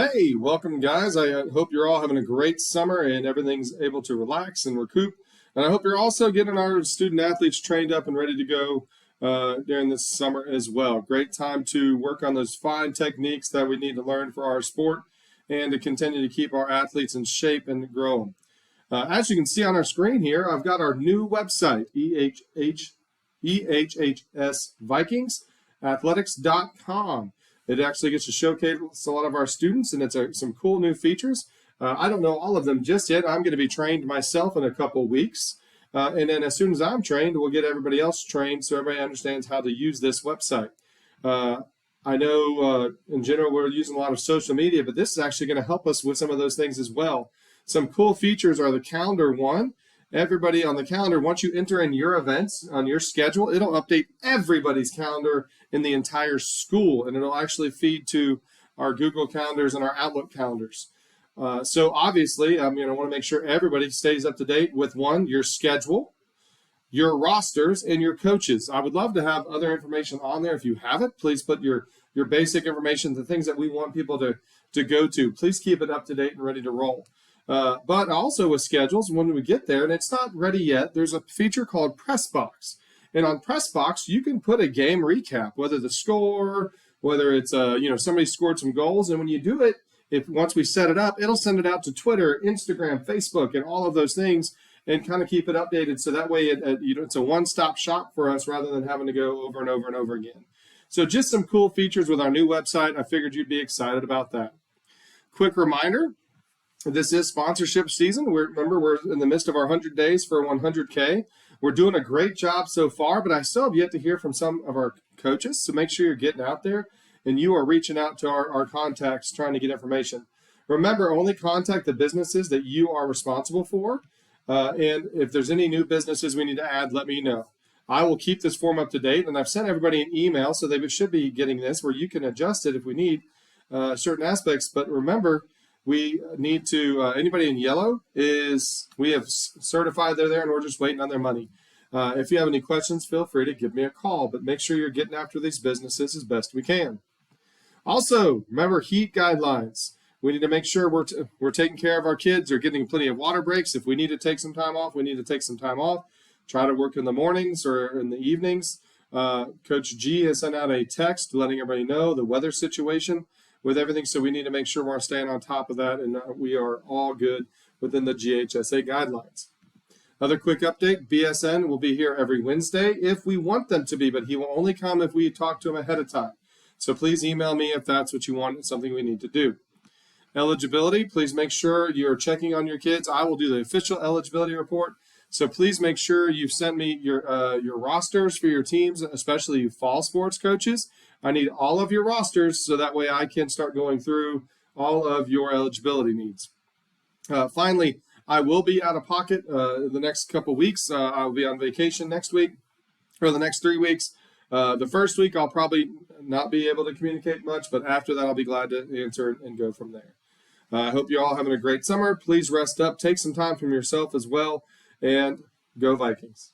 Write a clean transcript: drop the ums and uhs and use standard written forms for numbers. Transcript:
Hey, welcome guys. I hope you're all having a great summer and everything's able to relax and recoup. And I hope you're also getting our student athletes trained up and ready to go during this summer as well. Great time to work on those fine techniques that we need to learn for our sport and to continue to keep our athletes in shape and grow them. As you can see on our screen here, I've got our new website, EHHSVikingsathletics.com. It actually gets to showcase a lot of our students, and it's some cool new features. I don't know all of them just yet. I'm going to be trained myself in a couple weeks. And then as soon as I'm trained, we'll get everybody else trained so everybody understands how to use this website. I know in general we're using a lot of social media, but this is actually going to help us with some of those things as well. Some cool features are the calendar one. Everybody on the calendar, once you enter in your events on your schedule, it'll update everybody's calendar in the entire school, and it'll actually feed to our Google calendars and our Outlook calendars. So obviously, I want to make sure everybody stays up to date with your schedule, your rosters, and your coaches. I would love to have other information on there. If you have it, please put your basic information, the things that we want people to go to. Please keep it up to date and ready to roll. But also with schedules, when we get there, and it's not ready yet, there's a feature called Pressbox. And on Pressbox, you can put a game recap, whether the score, whether it's, somebody scored some goals. And when you do it, once we set it up, it'll send it out to Twitter, Instagram, Facebook, and all of those things, and kind of keep it updated. So that way it's a one-stop shop for us rather than having to go over and over and over again. So just some cool features with our new website. I figured you'd be excited about that. Quick reminder. This is sponsorship season. Remember, we're in the midst of our 100 days for 100K. We're doing a great job so far, but I still have yet to hear from some of our coaches. So make sure you're getting out there and you are reaching out to our contacts trying to get information. Remember, only contact the businesses that you are responsible for. And if there's any new businesses we need to add, let me know. I will keep this form up to date, and I've sent everybody an email, so they should be getting this where you can adjust it if we need certain aspects. But remember, we need to, anybody in yellow we have certified they're there and we're just waiting on their money. If you have any questions, feel free to give me a call, but make sure you're getting after these businesses as best we can. Also, remember heat guidelines. We need to make sure we're taking care of our kids or getting plenty of water breaks. If we need to take some time off, we need to take some time off. Try to work in the mornings or in the evenings. Coach G has sent out a text letting everybody know the weather situation with everything, so we need to make sure we're staying on top of that, and we are all good within the GHSA guidelines. Another quick update, BSN will be here every Wednesday if we want them to be, but he will only come if we talk to him ahead of time. So please email me if that's what you want. It's something we need to do. Eligibility, please make sure you're checking on your kids. I will do the official eligibility report, so please make sure you've sent me your rosters for your teams, especially you fall sports coaches. I need all of your rosters so that way I can start going through all of your eligibility needs. Finally, I will be out of pocket the next couple weeks. I'll be on vacation next week, or the next 3 weeks. The first week I'll probably not be able to communicate much, but after that I'll be glad to answer and go from there. I hope you're all having a great summer. Please rest up, take some time from yourself as well, and go Vikings.